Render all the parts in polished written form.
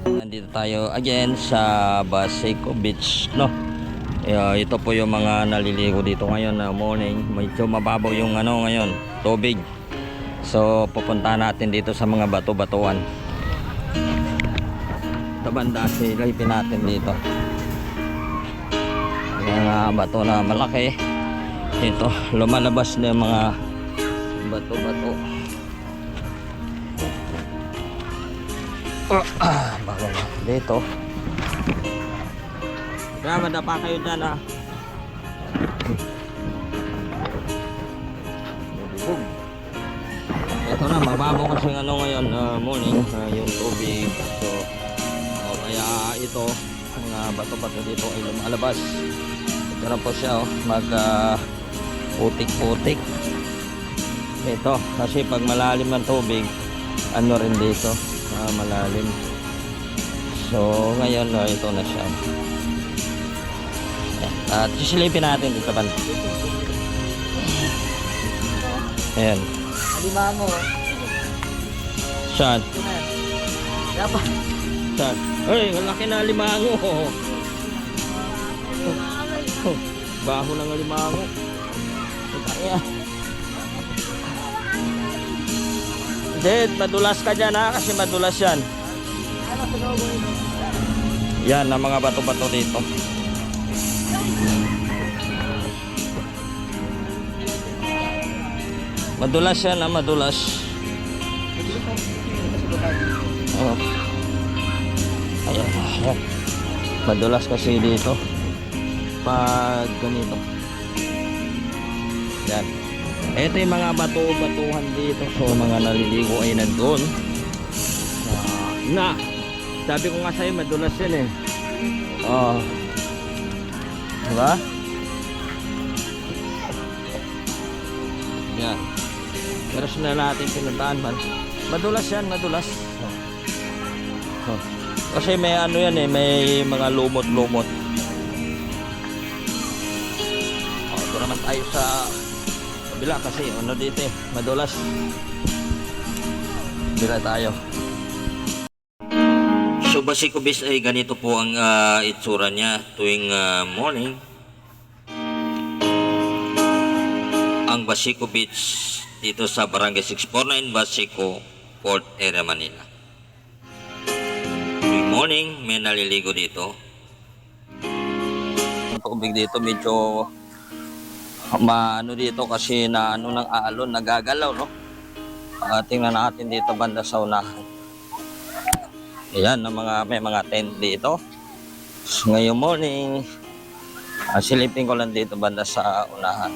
Nandito tayo again sa Baseco Beach, no? Ito po yung mga naliligo dito ngayon na morning. Medyo mababaw yung ngayon, tubig. So pupunta natin dito sa mga bato-batuan. Ito banda, silipin natin dito. Mga bato na malaki. Ito, lumalabas na yung mga bato-bato. Bago na dito. Kaya madapa kayo dyan, ha. Ito na, mababaw kasi ngayon morning, yung tubig. So kaya ito, mga bato-bato dito ay lumalabas. Ito na po siya, mag putik-putik. Ito, kasi pag malalim ang tubig, ano rin dito, malalim. So ngayon ito na siya. At sisilipin natin dito banda. Ayan. Alimango. Saan? Dapat. Saan? Ay, malaki na alimango. Baho ng alimango. Ded, madulas ka dyan, ha, kasi madulas yan. Yan ang mga bato-bato dito. Madulas yan, ha, madulas. Oh. Ayan, ayan. Madulas kasi dito pag ganito. Yan. Ito yung mga bato-batuhan dito. So mga naliligo ay nandun. Na, sabi ko nga sa'yo, madulas yan eh. Oh. Diba? Yan. Pero sila natin pinuntahan man. Madulas yan, madulas. Oh. Kasi may ano yan eh, may mga lumot-lumot. Oh, ito naman tayo sa kabila kasi ano dito eh, madulas. Bila tayo. So Baseco Beach ay ganito po ang itsura niya tuwing morning. Ang Baseco Beach dito sa Barangay 649 Baseco, Port Area, Manila. Tuwing morning may naliligo dito. Ang tubig dito medyo maano dito kasi na ano ng alon, nagagalaw, no? Tingnan natin dito banda sa unahan. Ayan, may mga tent dito. So, ngayong morning, silipin ko lang dito banda sa unahan.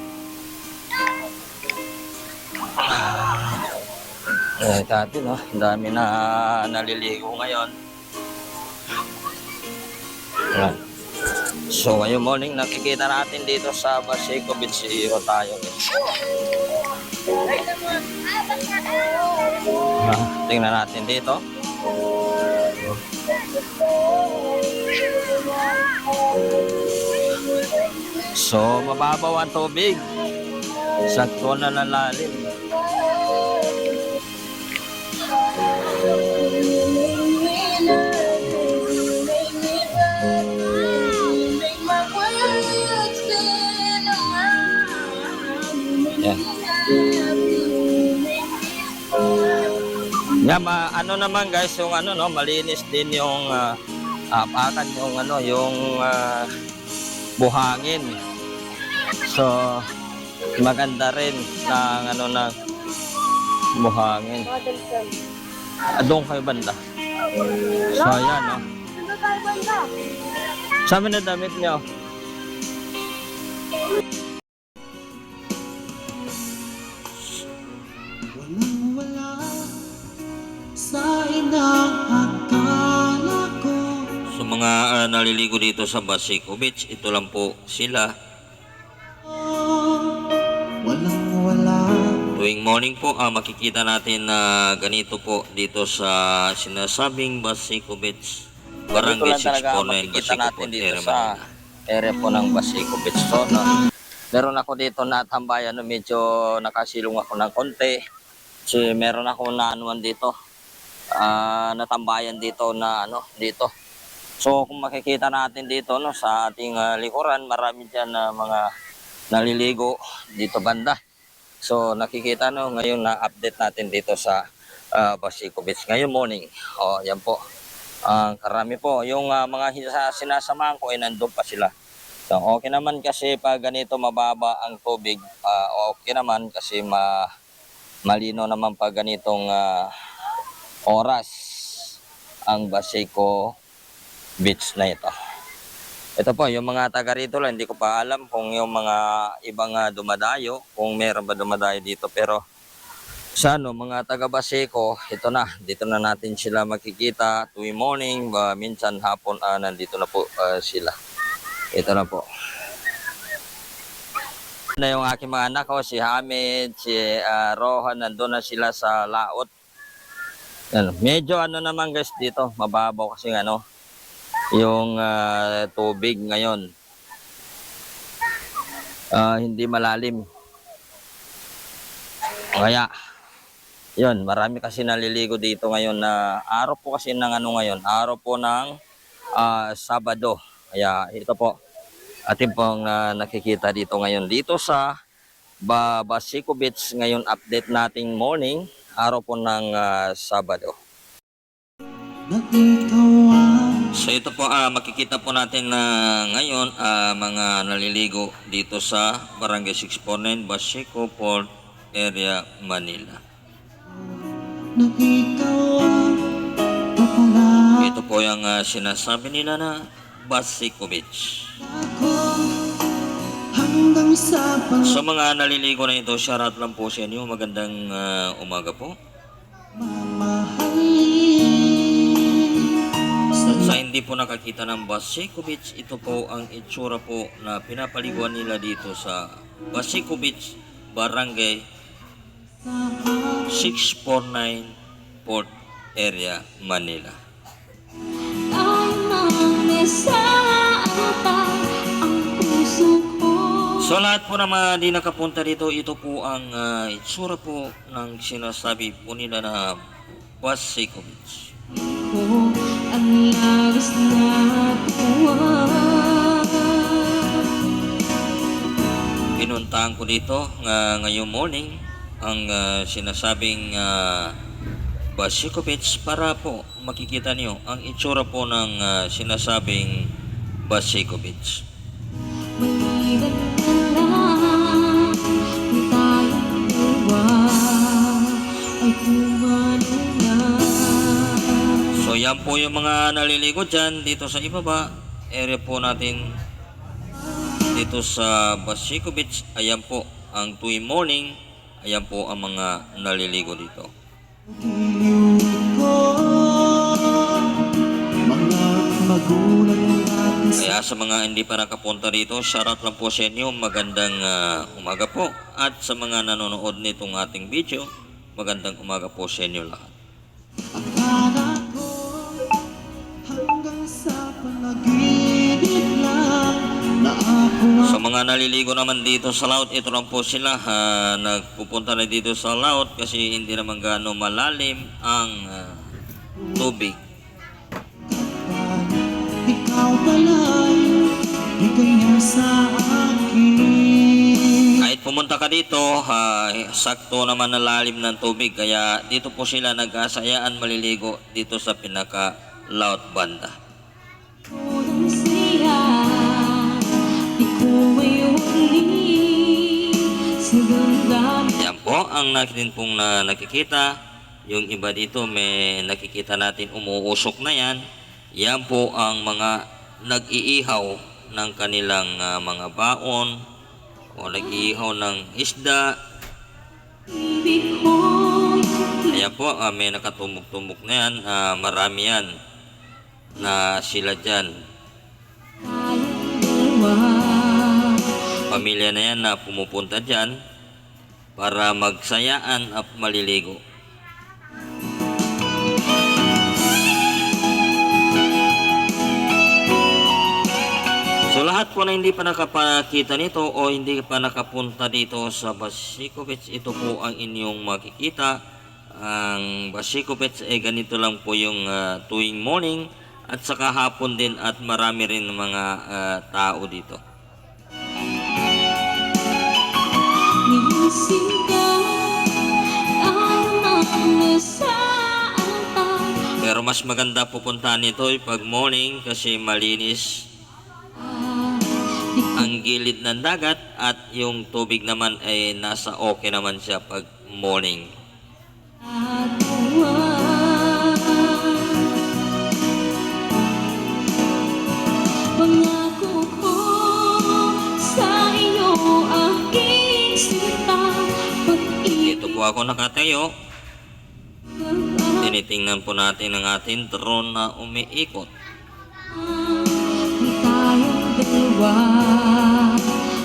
Dati, no? Ang dami na naliligo ngayon. Ayan. So ngayong morning nakikita natin dito sa Baseco Beach tayo. Tingnan natin dito. So mababaw ang tubig. Sakto na lalalim. Yan, ano naman guys, yung ano, no, malinis din yung apakan, yung ano, yung buhangin. So maganda rin ng ano na buhangin. Doon kayo banda. So ayan, no. Sabi na damit niyo. So mga naliligo dito sa Baseco Beach, ito lang po sila. Tuwing morning po, makikita natin na ganito po dito sa sinasabing Baseco Beach. Ganito lang talaga ang makikita natin dito sa area po ng Basico Beach. So, meron ako dito na tambayan na medyo nakasilong ako ng konti. Kasi meron ako na anuan dito. Natambayan dito na dito. So kung makikita natin dito sa ating likuran, marami diyan na mga naliligo dito banda. So nakikita ngayon na update natin dito sa Basico Beach ngayong morning. Yan po. Karami po yung mga sinasamahan ko ay nandun pa sila. So okay naman kasi pag ganito mababa ang tubig, okay naman kasi malino naman pag ganitong oras ang Basico Beach na ito. Ito po, yung mga taga rito lang, hindi ko pa alam kung yung mga ibang dumadayo, kung meron ba dumadayo dito. Pero sa mga taga Basico, ito na, dito na natin sila makikita tuwing morning, minsan hapon, nandito na po sila. Ito na po. Na yung aking mga anak ko, si Hamid, si Rohan, nandun na sila sa laot. Medyo naman guys dito, mababaw kasi yung tubig ngayon. Hindi malalim. Kaya, yun, marami kasi naliligo dito ngayon na araw po kasi ng ngayon, araw po ng Sabado. Kaya ito po, atin pong nakikita dito ngayon dito sa Basico Beach ngayon update nating morning. Araw po ng Sabado. So ito po makikita po natin na ngayon mga naliligo dito sa Barangay 649 Basico Port Area, Manila. Ito po yung sinasabi nila na Basico Beach. Sa mga naliligo na ito, shoutout lang po sa inyo. Magandang umaga po. Sa hindi po nakakita ng Basico Beach, ito po ang itsura po na pinapaliguan nila dito sa Basico Beach, Barangay 649 Port Area, Manila. So lahat po na mga di nakapunta dito, ito po ang itsura po ng sinasabi po nila na Basico Beach. Pinuntahan ko dito ngayong morning ang sinasabing Basico Beach para po makikita niyo ang itsura po ng sinasabing Basico Beach. So yan po yung mga naliligo dyan dito sa ibaba. Area po natin dito sa Basico Beach. Ayan po ang tuwing morning. Ayan po ang mga naliligo dito. Kaya sa mga hindi pa nakapunta dito, shoutout lang po sa inyo. Magandang umaga po. At sa mga nanonood nitong ating video, magandang umaga po sa inyo lahat. Sa mga naliligo naman dito sa laut, ito lang po sila. Nagpupunta na dito sa laut kasi hindi naman gaano malalim ang tubig. Kahit pumunta ka dito, sakto naman na lalim ng tubig. Kaya dito po sila nag-asayaan maliligo dito sa pinaka-laut banda. Yan po ang natin pong nakikita. Yung iba dito may nakikita natin umuusok na yan. Yan po ang mga nag-iihaw ng kanilang mga baon o nag-iihaw ng isda. Ayan po, may nakatumbok-tumbok na yan. Marami yan na sila dyan. Pamilya na yan na pumupunta dyan para magsayaan at maliligo. Sa lahat po na hindi pa nakapakita nito o hindi pa nakapunta dito sa Basico Beach, ito po ang inyong makikita. Ang Basico Beach ay ganito lang po yung tuwing morning at saka hapon din at marami rin mga tao dito. Nilising ka, anumang nasaan ka. Pero mas maganda pupuntahan nito pag morning kasi malinis ang gilid ng dagat at yung tubig naman ay nasa okay naman siya pag morning. Pangako ko sa iyo aking sinta. Dito po ako nakatayo. Tinitingnan po natin ang ating drone na umiikot. Di tayong dalawa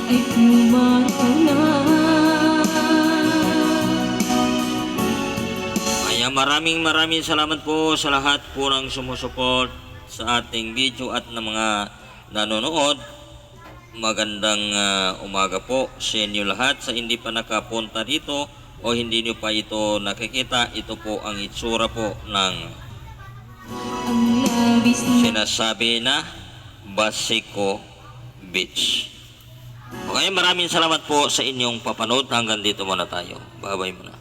ay pumarang na. Kaya maraming salamat po sa lahat po ng sumusuport sa ating video at ng mga nanonood. Magandang umaga po sa inyo lahat. Sa hindi pa nakapunta dito o hindi nyo pa ito nakikita, ito po ang itsura po ng Ang labis na sinasabi na Basico Beach. Okay, maraming salamat po sa inyong papanood. Hanggang dito muna tayo. Bye-bye muna.